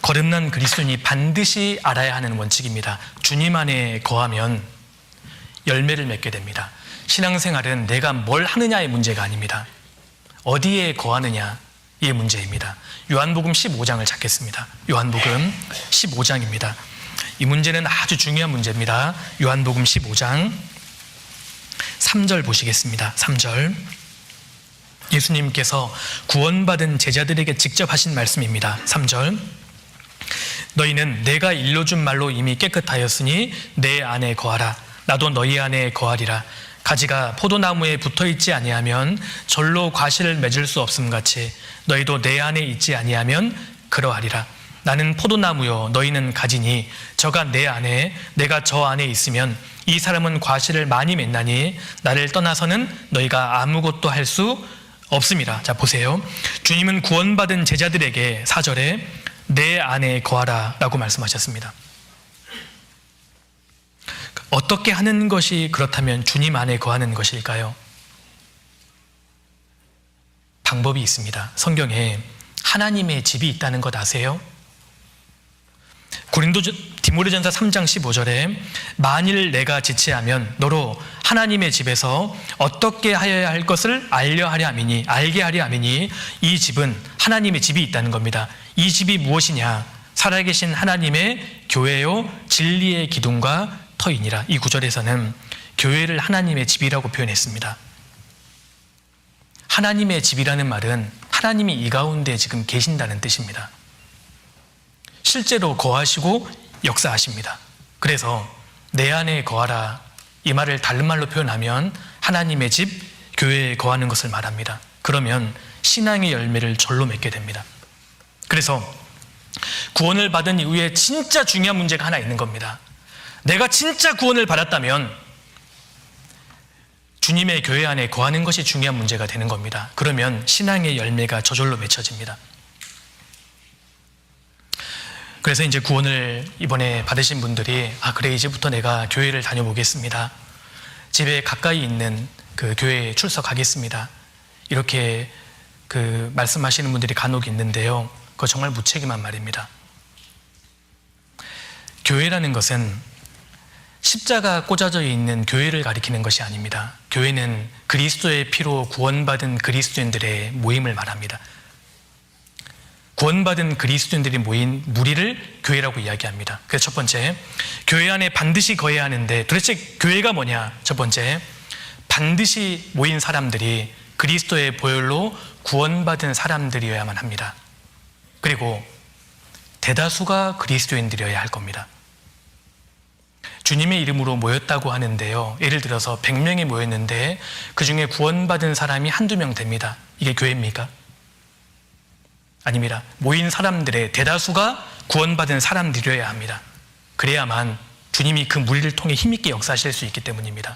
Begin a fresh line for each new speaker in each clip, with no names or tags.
거듭난 그리스도인이 반드시 알아야 하는 원칙입니다. 주님 안에 거하면 열매를 맺게 됩니다. 신앙생활은 내가 뭘 하느냐의 문제가 아닙니다. 어디에 거하느냐의 문제입니다. 요한복음 15장을 찾겠습니다. 요한복음 15장입니다. 이 문제는 아주 중요한 문제입니다. 요한복음 15장 3절 보시겠습니다. 3절. 예수님께서 구원받은 제자들에게 직접 하신 말씀입니다. 3절. 너희는 내가 일러준 말로 이미 깨끗하였으니 내 안에 거하라. 나도 너희 안에 거하리라. 가지가 포도나무에 붙어있지 아니하면 절로 과실을 맺을 수 없음같이 너희도 내 안에 있지 아니하면 그러하리라. 나는 포도나무요 너희는 가지니 저가 내 안에 내가 저 안에 있으면 이 사람은 과실을 많이 맺나니 나를 떠나서는 너희가 아무것도 할 수 없음이라. 자, 보세요. 주님은 구원받은 제자들에게 4절에 내 안에 거하라 라고 말씀하셨습니다. 어떻게 하는 것이 그렇다면 주님 안에 거하는 것일까요? 방법이 있습니다. 성경에 하나님의 집이 있다는 것 아세요? 디모데전서 3장 15절에 만일 내가 지체하면 너로 하나님의 집에서 어떻게 하여야 할 것을 알게 하려 함이니 이 집은 하나님의 집이 있다는 겁니다. 이 집이 무엇이냐? 살아계신 하나님의 교회요 진리의 기둥과 터이니라. 이 구절에서는 교회를 하나님의 집이라고 표현했습니다. 하나님의 집이라는 말은 하나님이 이 가운데 지금 계신다는 뜻입니다. 실제로 거하시고 역사하십니다. 그래서 내 안에 거하라 이 말을 다른 말로 표현하면 하나님의 집, 교회에 거하는 것을 말합니다. 그러면 신앙의 열매를 절로 맺게 됩니다. 그래서 구원을 받은 이후에 진짜 중요한 문제가 하나 있는 겁니다. 내가 진짜 구원을 받았다면 주님의 교회 안에 거하는 것이 중요한 문제가 되는 겁니다. 그러면 신앙의 열매가 저절로 맺혀집니다. 그래서 이제 구원을 이번에 받으신 분들이 그래 이제부터 내가 교회를 다녀보겠습니다. 집에 가까이 있는 그 교회에 출석하겠습니다. 이렇게 그 말씀하시는 분들이 간혹 있는데요. 그거 정말 무책임한 말입니다. 교회라는 것은 십자가 꽂아져 있는 교회를 가리키는 것이 아닙니다. 교회는 그리스도의 피로 구원받은 그리스도인들의 모임을 말합니다. 구원받은 그리스도인들이 모인 무리를 교회라고 이야기합니다. 그래서 첫 번째, 교회 안에 반드시 거해야 하는데 도대체 교회가 뭐냐? 첫 번째, 반드시 모인 사람들이 그리스도의 보혈로 구원받은 사람들이어야만 합니다. 그리고 대다수가 그리스도인들이어야 할 겁니다. 주님의 이름으로 모였다고 하는데요. 예를 들어서 100명이 모였는데 그 중에 구원받은 사람이 한두 명 됩니다. 이게 교회입니까? 아닙니다. 모인 사람들의 대다수가 구원받은 사람들이어야 합니다. 그래야만 주님이 그 무리를 통해 힘있게 역사하실 수 있기 때문입니다.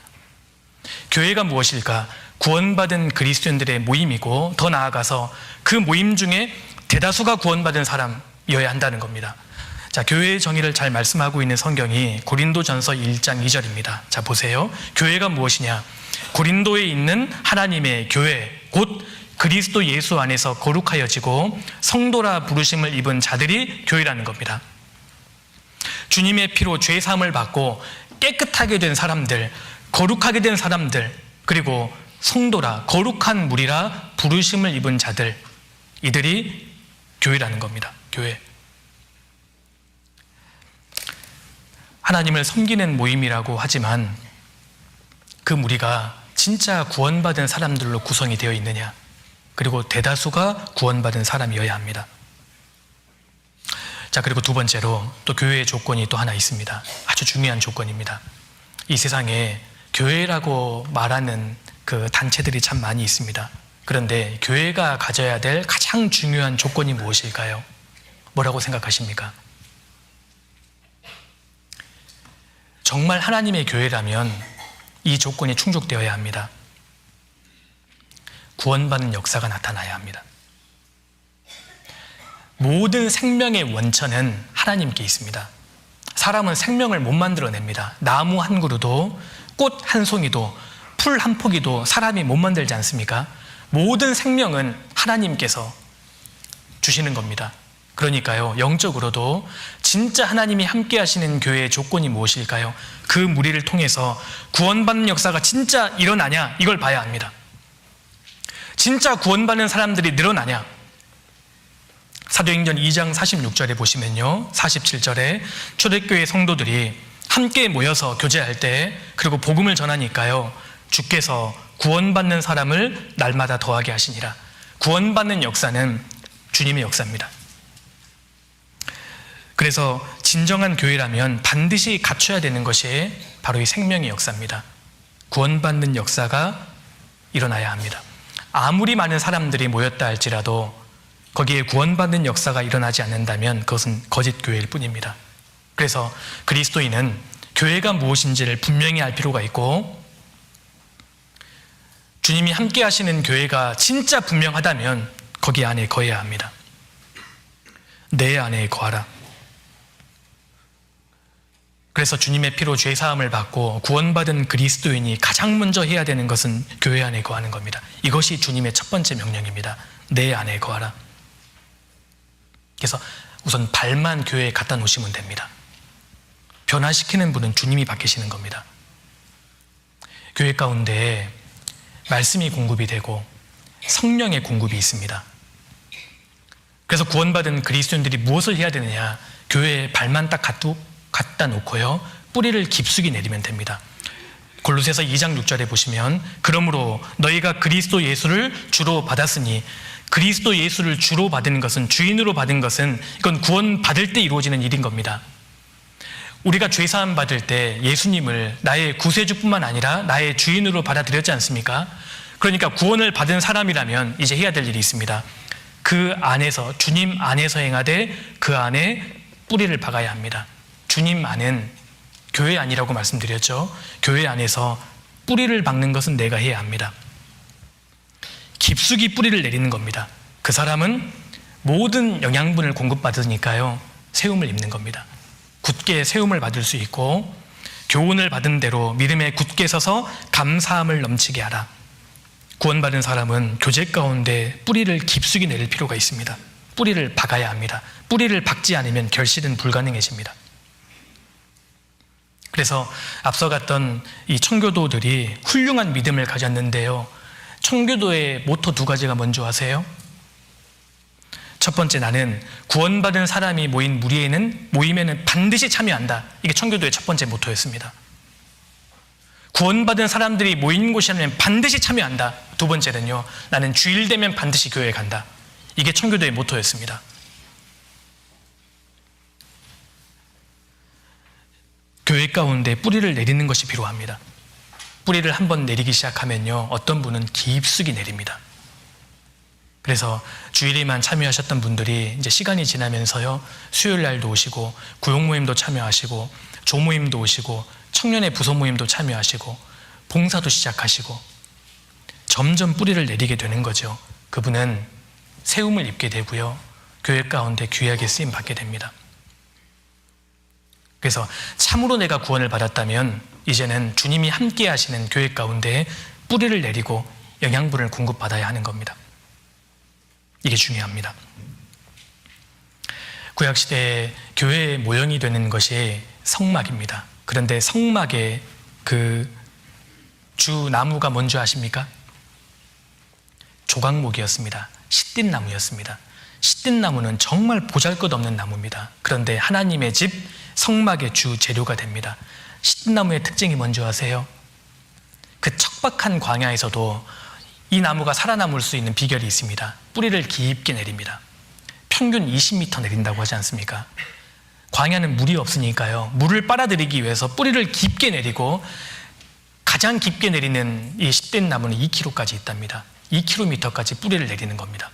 교회가 무엇일까? 구원받은 그리스도인들의 모임이고 더 나아가서 그 모임 중에 대다수가 구원받은 사람이어야 한다는 겁니다. 자, 교회의 정의를 잘 말씀하고 있는 성경이 고린도전서 1장 2절입니다. 자, 보세요. 교회가 무엇이냐? 고린도에 있는 하나님의 교회, 곧 그리스도 예수 안에서 거룩하여지고 성도라 부르심을 입은 자들이 교회라는 겁니다. 주님의 피로 죄 사함을 받고 깨끗하게 된 사람들, 거룩하게 된 사람들, 그리고 성도라, 거룩한 무리라 부르심을 입은 자들, 이들이 교회라는 겁니다. 교회. 하나님을 섬기는 모임이라고 하지만 그 무리가 진짜 구원받은 사람들로 구성이 되어 있느냐? 그리고 대다수가 구원받은 사람이어야 합니다. 자, 그리고 두 번째로 또 교회의 조건이 또 하나 있습니다. 아주 중요한 조건입니다. 이 세상에 교회라고 말하는 그 단체들이 참 많이 있습니다. 그런데 교회가 가져야 될 가장 중요한 조건이 무엇일까요? 뭐라고 생각하십니까? 정말 하나님의 교회라면 이 조건이 충족되어야 합니다. 구원받는 역사가 나타나야 합니다. 모든 생명의 원천은 하나님께 있습니다. 사람은 생명을 못 만들어냅니다. 나무 한 그루도, 꽃 한 송이도, 풀 한 포기도 사람이 못 만들지 않습니까? 모든 생명은 하나님께서 주시는 겁니다. 그러니까요, 영적으로도 진짜 하나님이 함께 하시는 교회의 조건이 무엇일까요? 그 무리를 통해서 구원받는 역사가 진짜 일어나냐, 이걸 봐야 합니다. 진짜 구원받는 사람들이 늘어나냐. 사도행전 2장 46절에 보시면요, 47절에 초대교회 성도들이 함께 모여서 교제할 때, 그리고 복음을 전하니까요, 주께서 구원받는 사람을 날마다 더하게 하시니라. 구원받는 역사는 주님의 역사입니다. 그래서 진정한 교회라면 반드시 갖춰야 되는 것이 바로 이 생명의 역사입니다. 구원받는 역사가 일어나야 합니다. 아무리 많은 사람들이 모였다 할지라도 거기에 구원받는 역사가 일어나지 않는다면 그것은 거짓 교회일 뿐입니다. 그래서 그리스도인은 교회가 무엇인지를 분명히 알 필요가 있고, 주님이 함께 하시는 교회가 진짜 분명하다면 거기 안에 거해야 합니다. 내 안에 거하라. 그래서 주님의 피로 죄사함을 받고 구원받은 그리스도인이 가장 먼저 해야 되는 것은 교회 안에 거하는 겁니다. 이것이 주님의 첫 번째 명령입니다. 내 안에 거하라. 그래서 우선 발만 교회에 갖다 놓으시면 됩니다. 변화시키는 분은 주님이 바뀌시는 겁니다. 교회 가운데 말씀이 공급이 되고 성령의 공급이 있습니다. 그래서 구원받은 그리스도인들이 무엇을 해야 되느냐? 교회에 발만 딱 갖다 놓고요, 뿌리를 깊숙이 내리면 됩니다. 골로새서 2장 6절에 보시면, 그러므로 너희가 그리스도 예수를 주로 받았으니, 그리스도 예수를 주로 받은 것은, 주인으로 받은 것은, 이건 구원 받을 때 이루어지는 일인 겁니다. 우리가 죄사함 받을 때 예수님을 나의 구세주뿐만 아니라 나의 주인으로 받아들였지 않습니까? 그러니까 구원을 받은 사람이라면 이제 해야 될 일이 있습니다. 그 안에서, 주님 안에서 행하되 그 안에 뿌리를 박아야 합니다. 주님 안은 교회 아니라고 말씀드렸죠. 교회 안에서 뿌리를 박는 것은 내가 해야 합니다. 깊숙이 뿌리를 내리는 겁니다. 그 사람은 모든 영양분을 공급받으니까요, 세움을 입는 겁니다. 굳게 세움을 받을 수 있고, 교훈을 받은 대로 믿음에 굳게 서서 감사함을 넘치게 하라. 구원받은 사람은 교제 가운데 뿌리를 깊숙이 내릴 필요가 있습니다. 뿌리를 박아야 합니다. 뿌리를 박지 않으면 결실은 불가능해집니다. 그래서 앞서 갔던 이 청교도들이 훌륭한 믿음을 가졌는데요, 청교도의 모토 두 가지가 뭔지 아세요? 첫 번째, 나는 구원받은 사람이 모인 모임에는 반드시 참여한다. 이게 청교도의 첫 번째 모토였습니다. 구원받은 사람들이 모인 곳이라면 반드시 참여한다. 두 번째는요, 나는 주일 되면 반드시 교회에 간다. 이게 청교도의 모토였습니다. 교회 가운데 뿌리를 내리는 것이 필요합니다. 뿌리를 한번 내리기 시작하면요, 어떤 분은 깊숙이 내립니다. 그래서 주일에만 참여하셨던 분들이 이제 시간이 지나면서요, 수요일 날도 오시고 구역 모임도 참여하시고 조모임도 오시고 청년의 부서 모임도 참여하시고 봉사도 시작하시고 점점 뿌리를 내리게 되는 거죠. 그분은 세움을 입게 되고요, 교회 가운데 귀하게 쓰임 받게 됩니다. 그래서 참으로 내가 구원을 받았다면 이제는 주님이 함께 하시는 교회 가운데 뿌리를 내리고 영양분을 공급받아야 하는 겁니다. 이게 중요합니다. 구약시대에 교회의 모형이 되는 것이 성막입니다. 그런데 성막의 그 주 나무가 뭔지 아십니까? 조각목이었습니다. 시띠나무였습니다. 시띠나무는 정말 보잘것없는 나무입니다. 그런데 하나님의 집 성막의 주 재료가 됩니다. 시띠나무의 특징이 뭔지 아세요? 그 척박한 광야에서도 이 나무가 살아남을 수 있는 비결이 있습니다. 뿌리를 깊게 내립니다. 평균 20m 내린다고 하지 않습니까? 광야는 물이 없으니까요, 물을 빨아들이기 위해서 뿌리를 깊게 내리고, 가장 깊게 내리는 이 시띠 나무는 2km까지 있답니다. 2km까지 뿌리를 내리는 겁니다.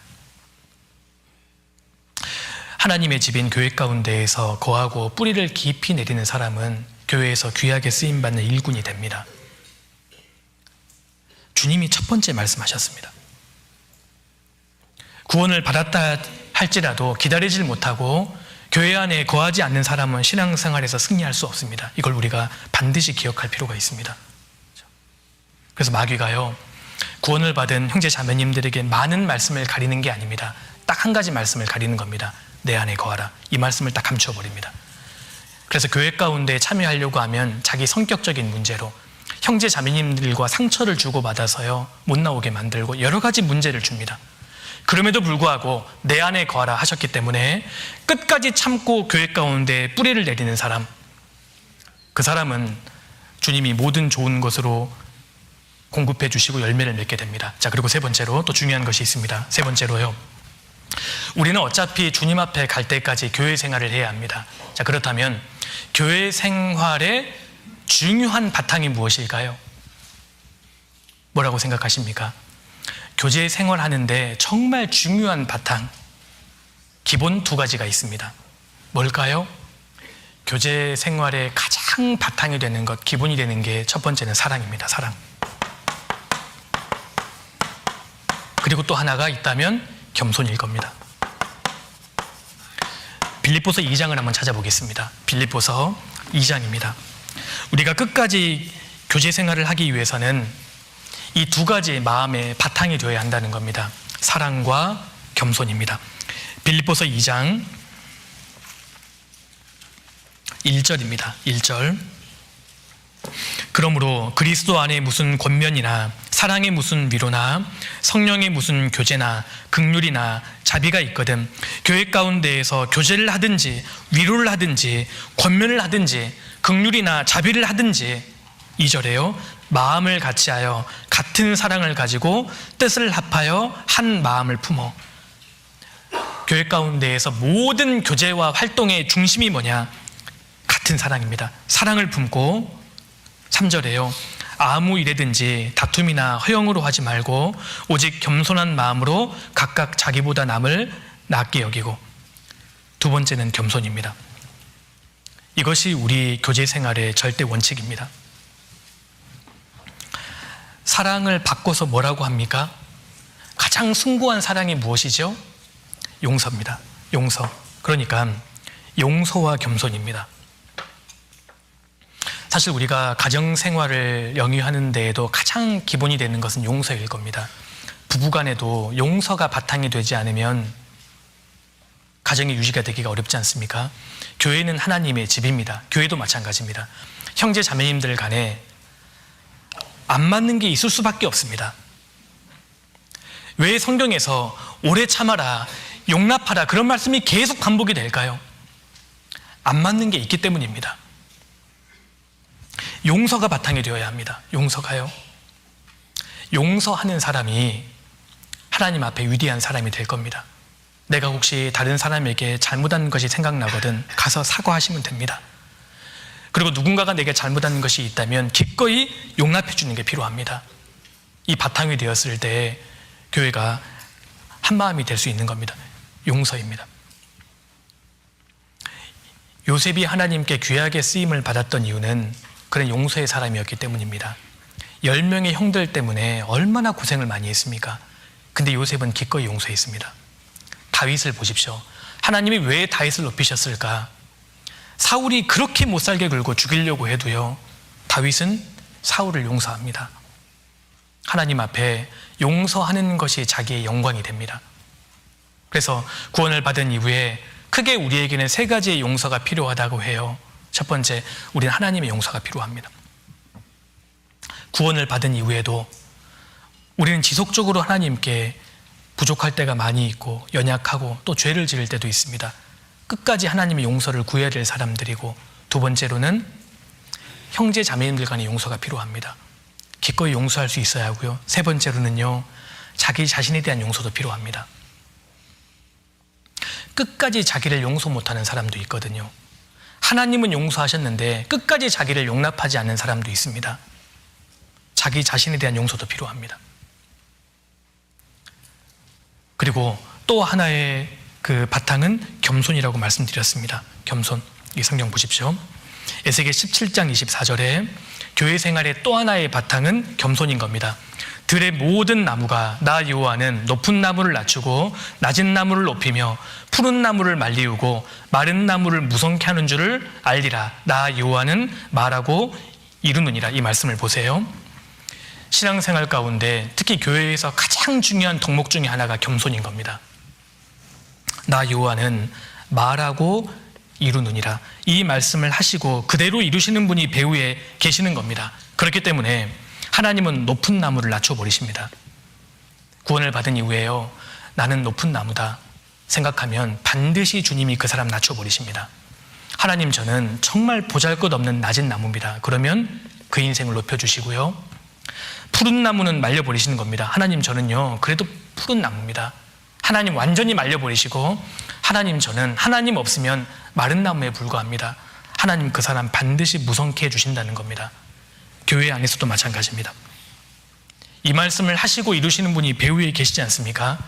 하나님의 집인 교회 가운데에서 거하고 뿌리를 깊이 내리는 사람은 교회에서 귀하게 쓰임받는 일꾼이 됩니다. 주님이 첫 번째 말씀하셨습니다. 구원을 받았다 할지라도 기다리질 못하고 교회 안에 거하지 않는 사람은 신앙생활에서 승리할 수 없습니다. 이걸 우리가 반드시 기억할 필요가 있습니다. 그래서 마귀가요, 구원을 받은 형제 자매님들에게 많은 말씀을 가리는 게 아닙니다. 딱 한 가지 말씀을 가리는 겁니다. 내 안에 거하라. 이 말씀을 딱 감추어 버립니다. 그래서 교회 가운데 참여하려고 하면 자기 성격적인 문제로 형제 자매님들과 상처를 주고받아서요 못 나오게 만들고 여러 가지 문제를 줍니다. 그럼에도 불구하고 내 안에 거하라 하셨기 때문에 끝까지 참고 교회 가운데 뿌리를 내리는 사람, 그 사람은 주님이 모든 좋은 것으로 공급해 주시고 열매를 맺게 됩니다. 자, 그리고 세 번째로 또 중요한 것이 있습니다. 세 번째로요, 우리는 어차피 주님 앞에 갈 때까지 교회 생활을 해야 합니다. 자, 그렇다면 교회 생활의 중요한 바탕이 무엇일까요? 뭐라고 생각하십니까? 교제 생활하는데 정말 중요한 바탕, 기본 두 가지가 있습니다. 뭘까요? 교제 생활의 가장 바탕이 되는 것, 기본이 되는 게 첫 번째는 사랑입니다. 사랑. 그리고 또 하나가 있다면 겸손일 겁니다. 빌립보서 2장을 한번 찾아보겠습니다. 빌립보서 2장입니다. 우리가 끝까지 교제 생활을 하기 위해서는 이 두 가지의 마음의 바탕이 되어야 한다는 겁니다. 사랑과 겸손입니다. 빌립보서 2장 1절입니다. 1절. 그러므로 그리스도 안에 무슨 권면이나 사랑의 무슨 위로나 성령의 무슨 교제나 긍휼이나 자비가 있거든 교회 가운데에서 교제를 하든지 위로를 하든지 권면을 하든지 긍휼이나 자비를 하든지 2절에요 마음을 같이하여 같은 사랑을 가지고 뜻을 합하여 한 마음을 품어. 교회 가운데에서 모든 교제와 활동의 중심이 뭐냐? 같은 사랑입니다. 사랑을 품고 3절에요 아무 일에든지 다툼이나 허영으로 하지 말고 오직 겸손한 마음으로 각각 자기보다 남을 낫게 여기고. 두 번째는 겸손입니다. 이것이 우리 교제 생활의 절대 원칙입니다. 사랑을 바꿔서 뭐라고 합니까? 가장 숭고한 사랑이 무엇이죠? 용서입니다. 용서. 그러니까 용서와 겸손입니다. 사실 우리가 가정생활을 영위하는 데에도 가장 기본이 되는 것은 용서일 겁니다. 부부간에도 용서가 바탕이 되지 않으면 가정이 유지가 되기가 어렵지 않습니까? 교회는 하나님의 집입니다. 교회도 마찬가지입니다. 형제 자매님들 간에 안 맞는 게 있을 수밖에 없습니다. 왜 성경에서 오래 참아라, 용납하라 그런 말씀이 계속 반복이 될까요? 안 맞는 게 있기 때문입니다. 용서가 바탕이 되어야 합니다. 용서가요. 용서하는 사람이 하나님 앞에 위대한 사람이 될 겁니다. 내가 혹시 다른 사람에게 잘못한 것이 생각나거든 가서 사과하시면 됩니다. 그리고 누군가가 내게 잘못한 것이 있다면 기꺼이 용납해 주는 게 필요합니다. 이 바탕이 되었을 때 교회가 한 마음이 될 수 있는 겁니다. 용서입니다. 요셉이 하나님께 귀하게 쓰임을 받았던 이유는 그런 용서의 사람이었기 때문입니다. 10명의 형들 때문에 얼마나 고생을 많이 했습니까? 근데 요셉은 기꺼이 용서했습니다. 다윗을 보십시오. 하나님이 왜 다윗을 높이셨을까? 사울이 그렇게 못살게 굴고 죽이려고 해도요, 다윗은 사울을 용서합니다. 하나님 앞에 용서하는 것이 자기의 영광이 됩니다. 그래서 구원을 받은 이후에 크게 우리에게는 세 가지의 용서가 필요하다고 해요. 첫 번째, 우리는 하나님의 용서가 필요합니다. 구원을 받은 이후에도 우리는 지속적으로 하나님께 부족할 때가 많이 있고 연약하고 또 죄를 지을 때도 있습니다. 끝까지 하나님의 용서를 구해야 될 사람들이고, 두 번째로는 형제 자매님들 간의 용서가 필요합니다. 기꺼이 용서할 수 있어야 하고요. 세 번째로는요, 자기 자신에 대한 용서도 필요합니다. 끝까지 자기를 용서 못하는 사람도 있거든요. 하나님은 용서하셨는데 끝까지 자기를 용납하지 않는 사람도 있습니다. 자기 자신에 대한 용서도 필요합니다. 그리고 또 하나의 그 바탕은 겸손이라고 말씀드렸습니다. 겸손. 이 성경 보십시오. 에스겔 17장 24절에 교회 생활의 또 하나의 바탕은 겸손인 겁니다. 들의 모든 나무가 나 여호와는 높은 나무를 낮추고 낮은 나무를 높이며 푸른 나무를 말리우고 마른 나무를 무성케 하는 줄을 알리라. 나 여호와는 말하고 이루느니라. 이 말씀을 보세요. 신앙생활 가운데 특히 교회에서 가장 중요한 덕목 중에 하나가 겸손인 겁니다. 나 여호와는 말하고 이루느니라. 이 말씀을 하시고 그대로 이루시는 분이 배후에 계시는 겁니다. 그렇기 때문에 하나님은 높은 나무를 낮춰버리십니다. 구원을 받은 이후에요, 나는 높은 나무다 생각하면 반드시 주님이 그 사람 낮춰버리십니다. 하나님, 저는 정말 보잘것없는 낮은 나무입니다. 그러면 그 인생을 높여주시고요, 푸른 나무는 말려버리시는 겁니다. 하나님, 저는요 그래도 푸른 나무입니다. 하나님 완전히 말려버리시고, 하나님, 저는 하나님 없으면 마른 나무에 불과합니다. 하나님, 그 사람 반드시 무성케 해주신다는 겁니다. 교회 안에서도 마찬가지입니다. 이 말씀을 하시고 이루시는 분이 배후에 계시지 않습니까?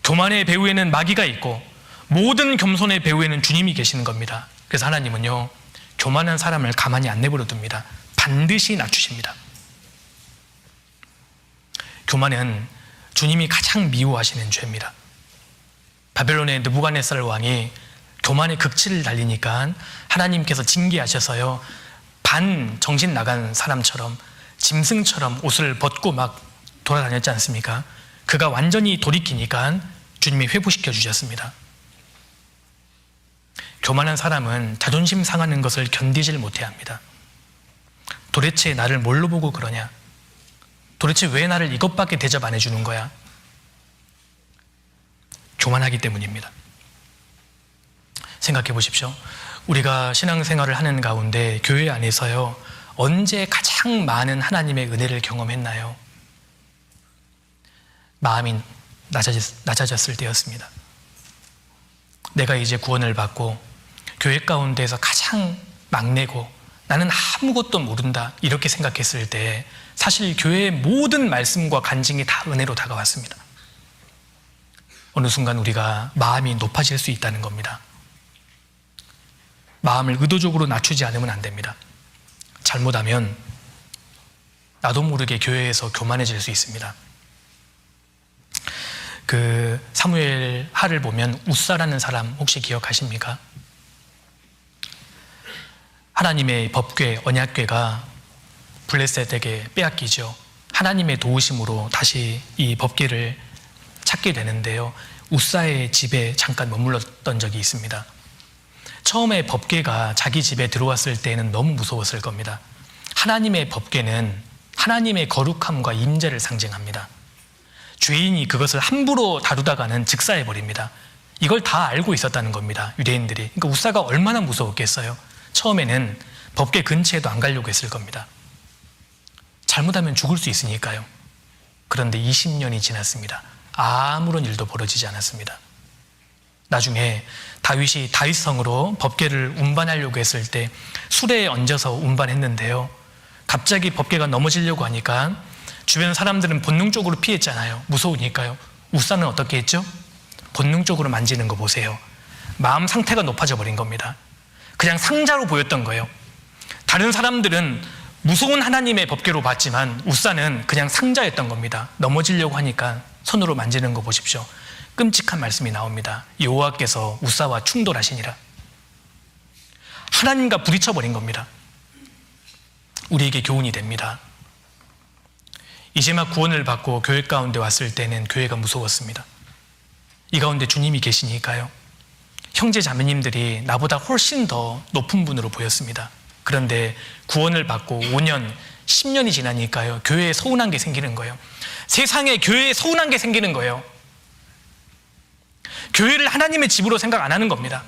교만의 배후에는 마귀가 있고 모든 겸손의 배후에는 주님이 계시는 겁니다. 그래서 하나님은요, 교만한 사람을 가만히 안 내버려 둡니다. 반드시 낮추십니다. 교만은 주님이 가장 미워하시는 죄입니다. 바벨론의 느부갓네살 왕이 교만의 극치를 달리니까 하나님께서 징계하셔서요, 반 정신 나간 사람처럼 짐승처럼 옷을 벗고 막 돌아다녔지 않습니까? 그가 완전히 돌이키니까 주님이 회복시켜 주셨습니다. 교만한 사람은 자존심 상하는 것을 견디질 못해 합니다. 도대체 나를 뭘로 보고 그러냐? 도대체 왜 나를 이것밖에 대접 안 해주는 거야? 교만하기 때문입니다. 생각해 보십시오. 우리가 신앙생활을 하는 가운데 교회 안에서요, 언제 가장 많은 하나님의 은혜를 경험했나요? 마음이 낮아졌을 때였습니다. 내가 이제 구원을 받고 교회 가운데서 가장 막내고 나는 아무것도 모른다 이렇게 생각했을 때 사실 교회의 모든 말씀과 간증이 다 은혜로 다가왔습니다. 어느 순간 우리가 마음이 높아질 수 있다는 겁니다. 마음을 의도적으로 낮추지 않으면 안 됩니다. 잘못하면 나도 모르게 교회에서 교만해질 수 있습니다. 그 사무엘 하를 보면 웃사라는 사람 혹시 기억하십니까? 하나님의 법궤, 언약궤가 블레셋에게 빼앗기죠. 하나님의 도우심으로 다시 이 법궤를 찾게 되는데요, 웃사의 집에 잠깐 머물렀던 적이 있습니다. 처음에 법궤가 자기 집에 들어왔을 때는 너무 무서웠을 겁니다. 하나님의 법궤는 하나님의 거룩함과 임재를 상징합니다. 죄인이 그것을 함부로 다루다가는 즉사해버립니다. 이걸 다 알고 있었다는 겁니다, 유대인들이. 그러니까 웃사가 얼마나 무서웠겠어요. 처음에는 법궤 근처에도 안 가려고 했을 겁니다. 잘못하면 죽을 수 있으니까요. 그런데 20년이 지났습니다. 아무런 일도 벌어지지 않았습니다. 나중에 다윗이 다윗성으로 법궤를 운반하려고 했을 때 수레에 얹어서 운반했는데요, 갑자기 법궤가 넘어지려고 하니까 주변 사람들은 본능적으로 피했잖아요. 무서우니까요. 웃사는 어떻게 했죠? 본능적으로 만지는 거 보세요. 마음 상태가 높아져 버린 겁니다. 그냥 상자로 보였던 거예요. 다른 사람들은 무서운 하나님의 법궤로 봤지만 웃사는 그냥 상자였던 겁니다. 넘어지려고 하니까 손으로 만지는 거 보십시오. 끔찍한 말씀이 나옵니다. 여호와께서 웃사와 충돌하시니라. 하나님과 부딪혀버린 겁니다. 우리에게 교훈이 됩니다. 이제 막 구원을 받고 교회 가운데 왔을 때는 교회가 무서웠습니다. 이 가운데 주님이 계시니까요, 형제 자매님들이 나보다 훨씬 더 높은 분으로 보였습니다. 그런데 구원을 받고 5년, 10년이 지나니까요, 교회에 서운한 게 생기는 거예요. 세상에 교회에 서운한 게 생기는 거예요. 교회를 하나님의 집으로 생각 안 하는 겁니다.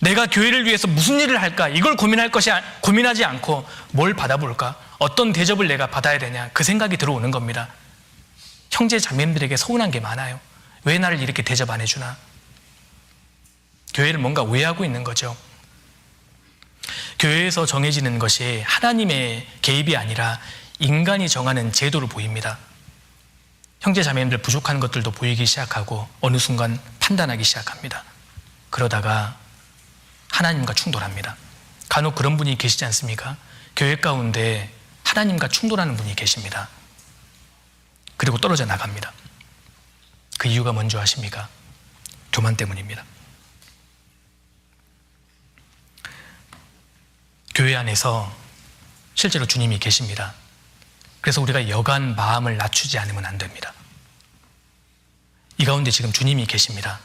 내가 교회를 위해서 무슨 일을 할까, 이걸 고민하지 않고 뭘 받아볼까, 어떤 대접을 내가 받아야 되냐, 그 생각이 들어오는 겁니다. 형제 자매님들에게 서운한 게 많아요. 왜 나를 이렇게 대접 안 해주나? 교회를 뭔가 오해하고 있는 거죠. 교회에서 정해지는 것이 하나님의 개입이 아니라 인간이 정하는 제도로 보입니다. 형제 자매님들 부족한 것들도 보이기 시작하고 어느 순간 판단하기 시작합니다. 그러다가 하나님과 충돌합니다. 간혹 그런 분이 계시지 않습니까? 교회 가운데 하나님과 충돌하는 분이 계십니다. 그리고 떨어져 나갑니다. 그 이유가 뭔지 아십니까? 교만 때문입니다. 교회 안에서 실제로 주님이 계십니다. 그래서 우리가 여간 마음을 낮추지 않으면 안 됩니다. 이 가운데 지금 주님이 계십니다.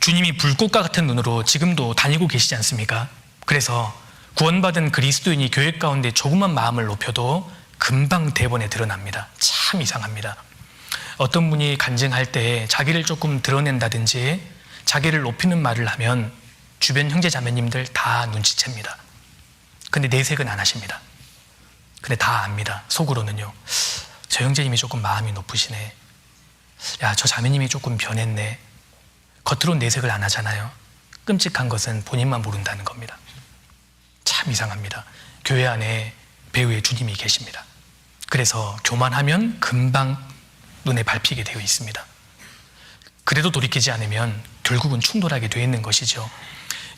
주님이 불꽃과 같은 눈으로 지금도 다니고 계시지 않습니까? 그래서 구원받은 그리스도인이 교회 가운데 조그만 마음을 높여도 금방 대번에 드러납니다. 참 이상합니다. 어떤 분이 간증할 때 자기를 조금 드러낸다든지 자기를 높이는 말을 하면 주변 형제 자매님들 다 눈치챕니다. 근데 내색은 안 하십니다. 근데 다 압니다. 속으로는요. 저 형제님이 조금 마음이 높으시네. 야, 저 자매님이 조금 변했네. 겉으로 내색을 안 하잖아요. 끔찍한 것은 본인만 모른다는 겁니다. 참 이상합니다. 교회 안에 배우의 주님이 계십니다. 그래서 교만하면 금방 눈에 밟히게 되어 있습니다. 그래도 돌이키지 않으면 결국은 충돌하게 되어 있는 것이죠.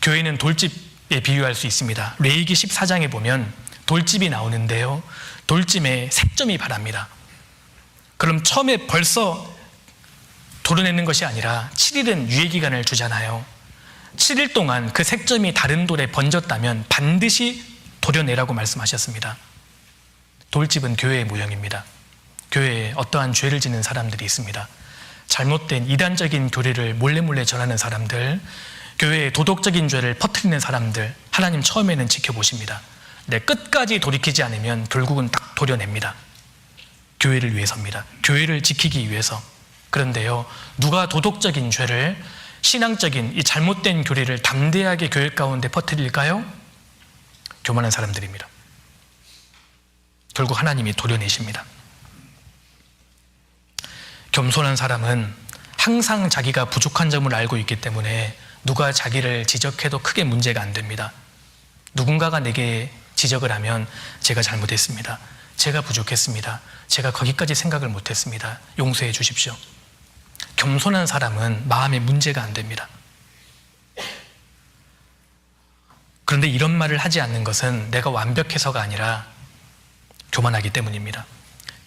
교회는 돌집에 비유할 수 있습니다. 레위기 14장에 보면 돌집이 나오는데요. 돌집에 색점이 바랍니다. 그럼 처음에 벌써 도려내는 것이 아니라 7일은 유예기간을 주잖아요. 7일 동안 그 색점이 다른 돌에 번졌다면 반드시 도려내라고 말씀하셨습니다. 돌집은 교회의 모형입니다. 교회에 어떠한 죄를 짓는 사람들이 있습니다. 잘못된 이단적인 교리를 몰래 전하는 사람들, 교회의 도덕적인 죄를 퍼뜨리는 사람들, 하나님 처음에는 지켜보십니다. 근데 끝까지 돌이키지 않으면 결국은 딱 도려냅니다. 교회를 위해서입니다. 교회를 지키기 위해서. 그런데요, 누가 도덕적인 죄를, 신앙적인 이 잘못된 교리를 담대하게 교회 가운데 퍼뜨릴까요? 교만한 사람들입니다. 결국 하나님이 도려내십니다. 겸손한 사람은 항상 자기가 부족한 점을 알고 있기 때문에 누가 자기를 지적해도 크게 문제가 안 됩니다. 누군가가 내게 지적을 하면 제가 잘못했습니다. 제가 부족했습니다. 제가 거기까지 생각을 못했습니다. 용서해 주십시오. 겸손한 사람은 마음에 문제가 안 됩니다. 그런데 이런 말을 하지 않는 것은 내가 완벽해서가 아니라 교만하기 때문입니다.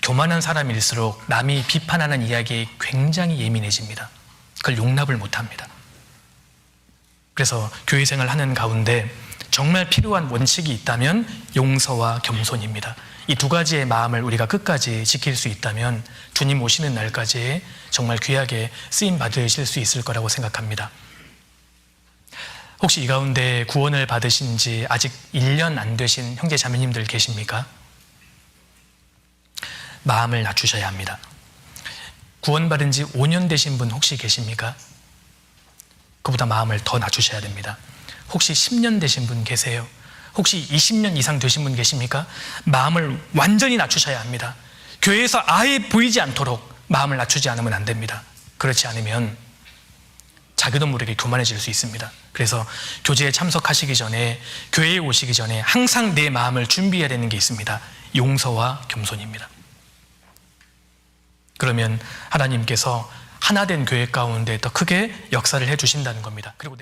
교만한 사람일수록 남이 비판하는 이야기에 굉장히 예민해집니다. 그걸 용납을 못합니다. 그래서 교회 생활하는 가운데 정말 필요한 원칙이 있다면 용서와 겸손입니다. 이 두 가지의 마음을 우리가 끝까지 지킬 수 있다면 주님 오시는 날까지 정말 귀하게 쓰임 받으실 수 있을 거라고 생각합니다. 혹시 이 가운데 구원을 받으신 지 아직 1년 안 되신 형제 자매님들 계십니까? 마음을 낮추셔야 합니다. 구원받은 지 5년 되신 분 혹시 계십니까? 그보다 마음을 더 낮추셔야 됩니다. 혹시 10년 되신 분 계세요? 혹시 20년 이상 되신 분 계십니까? 마음을 완전히 낮추셔야 합니다. 교회에서 아예 보이지 않도록 마음을 낮추지 않으면 안 됩니다. 그렇지 않으면 자기도 모르게 교만해질 수 있습니다. 그래서 교제에 참석하시기 전에, 교회에 오시기 전에 항상 내 마음을 준비해야 되는 게 있습니다. 용서와 겸손입니다. 그러면 하나님께서 하나된 교회 가운데 더 크게 역사를 해주신다는 겁니다. 그리고